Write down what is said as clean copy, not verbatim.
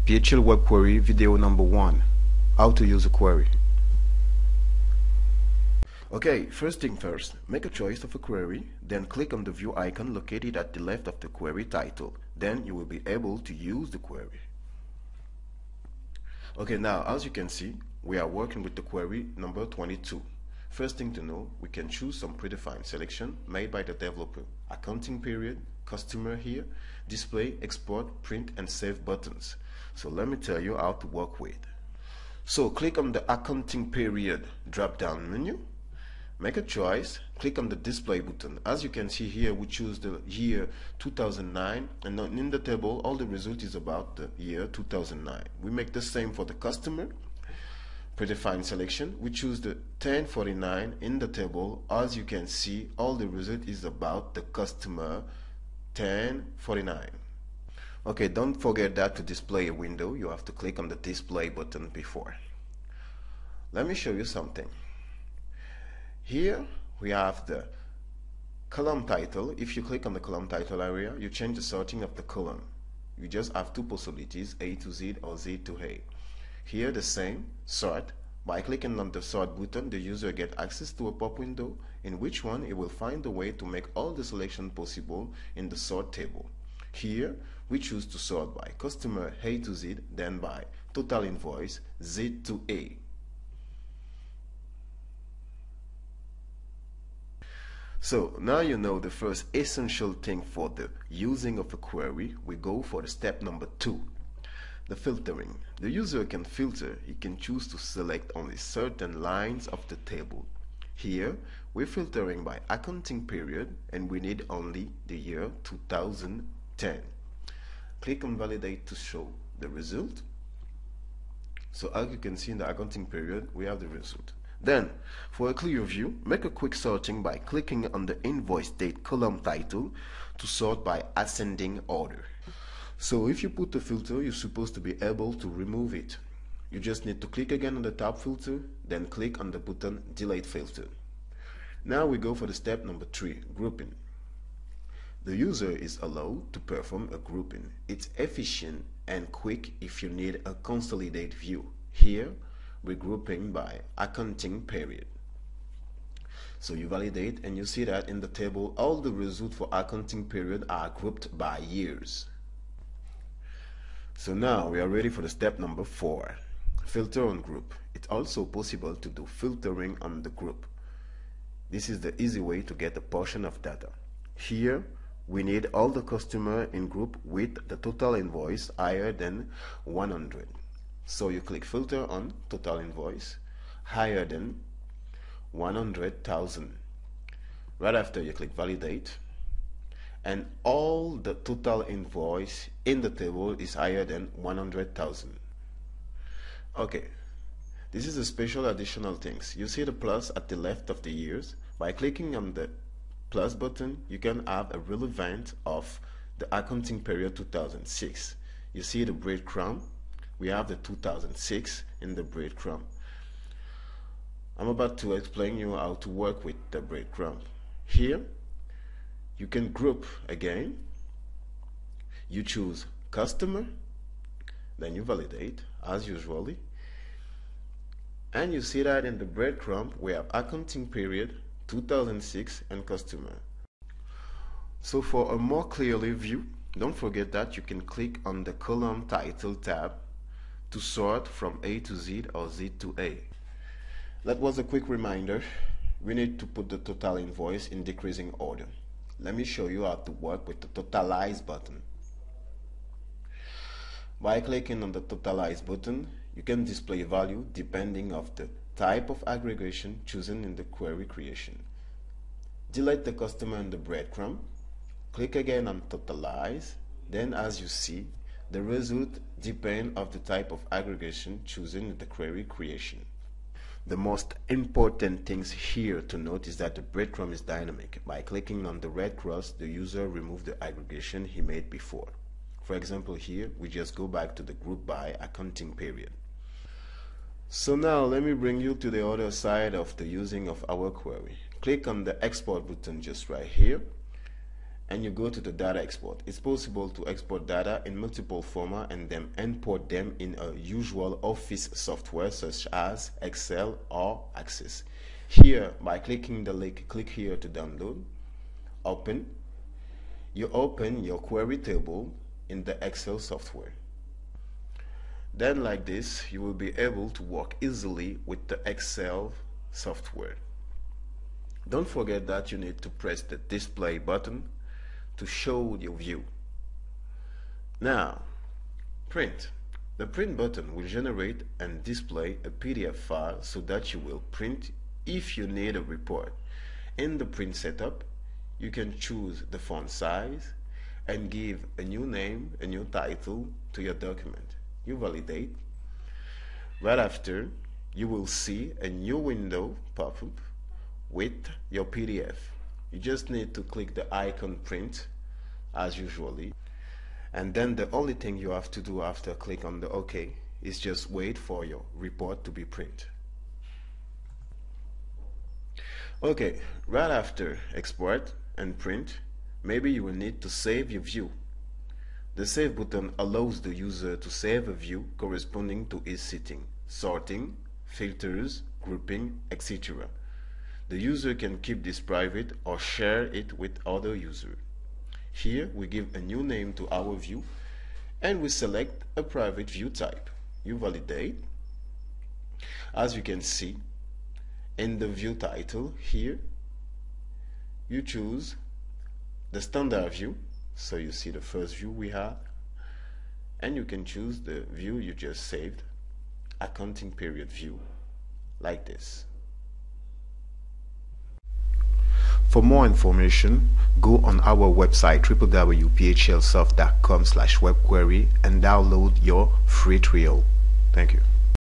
PHL Web Query video number 1. How to use a query. Okay, first thing first, make a choice of a query, then click on the view icon located at the left of the query title. Then you will be able to use the query. Okay, now as you can see, we are working with the query number 22. First thing to know, we can choose some predefined selection made by the developer. Accounting period, customer here, display, export, print and save buttons. So let me tell you how to work with. So click on the accounting period drop down menu, make a choice, click on the display button. As you can see here, we choose the year 2009, and in the table all the result is about the year 2009. We make the same for the customer predefined selection. We choose the 1049 in the table. As you can see, all the result is about the customer 1049. Okay, don't forget that to display a window you have to click on the display button before. Let me show you something. Here we have the column title. If you click on the column title area, you change the sorting of the column. You just have two possibilities, A to Z or Z to A. Here the same, sort. By clicking on the sort button, the user gets access to a pop window in which one it will find a way to make all the selection possible in the sort table. Here we choose to sort by customer A to Z, then by total invoice Z to A. So now you know the first essential thing for the using of a query. We go for the step number 2. The filtering. The user can filter. He can choose to select only certain lines of the table. Here, we're filtering by accounting period and we need only the year 2010. Click on validate to show the result. So as you can see in the accounting period, we have the result. Then, for a clear view, make a quick sorting by clicking on the invoice date column title to sort by ascending order. So if you put a filter, you're supposed to be able to remove it. You just need to click again on the tab filter, then click on the button delete filter. Now we go for the step number 3, grouping. The user is allowed to perform a grouping. It's efficient and quick if you need a consolidated view. Here, we're grouping by accounting period. So you validate and you see that in the table all the results for accounting period are grouped by years. So now we are ready for the step number 4, filter on group. It's also possible to do filtering on the group. This is the easy way to get a portion of data. Here we need all the customer in group with the total invoice higher than 100. So you click filter on total invoice higher than 100,000. Right after you click validate, and all the total invoice in the table is higher than 100,000. Okay, this is a special additional things. You see the plus at the left of the years. By clicking on the plus button, you can have a relevant of the accounting period 2006. You see the breadcrumb. We have the 2006 in the breadcrumb. I'm about to explain you how to work with the breadcrumb. Here you can group again. You choose customer, then you validate as usually, and you see that in the breadcrumb we have accounting period 2006 and customer. So for a more clearly view, don't forget that you can click on the column title tab to sort from A to Z or Z to A. That was a quick reminder. We need to put the total invoice in decreasing order. Let me show you how to work with the totalize button. By clicking on the totalize button, you can display value depending on the type of aggregation chosen in the query creation. Delete the customer and the breadcrumb. Click again on totalize. Then as you see, the result depends on the type of aggregation chosen in the query creation. The most important things here to note is that the breadcrumb is dynamic. By clicking on the red cross, the user removes the aggregation he made before. For example, here we just go back to the group by accounting period. So now let me bring you to the other side of the using of our query. Click on the export button just right here, and you go to the data export. It's possible to export data in multiple formats and then import them in a usual Office software such as Excel or Access. Here, by clicking the link, click here to download, open. You open your query table in the Excel software. Then like this, you will be able to work easily with the Excel software. Don't forget that you need to press the display button to show your view. Now, print. The print button will generate and display a PDF file so that you will print if you need a report. In the print setup, you can choose the font size and give a new name, a new title to your document. You validate. Right after, you will see a new window pop up with your PDF. You just need to click the icon print as usually, and then the only thing you have to do after click on the OK is just wait for your report to be printed. Okay, right after export and print, maybe you will need to save your view. The save button allows the user to save a view corresponding to his setting, sorting, filters, grouping, etc. The user can keep this private or share it with other users. Here we give a new name to our view and we select a private view type. You validate. As you can see in the view title here, you choose the standard view, so you see the first view we have, and you can choose the view you just saved, accounting period view, like this. For more information, go on our website www.phlsoft.com/webquery and download your free trial. Thank you.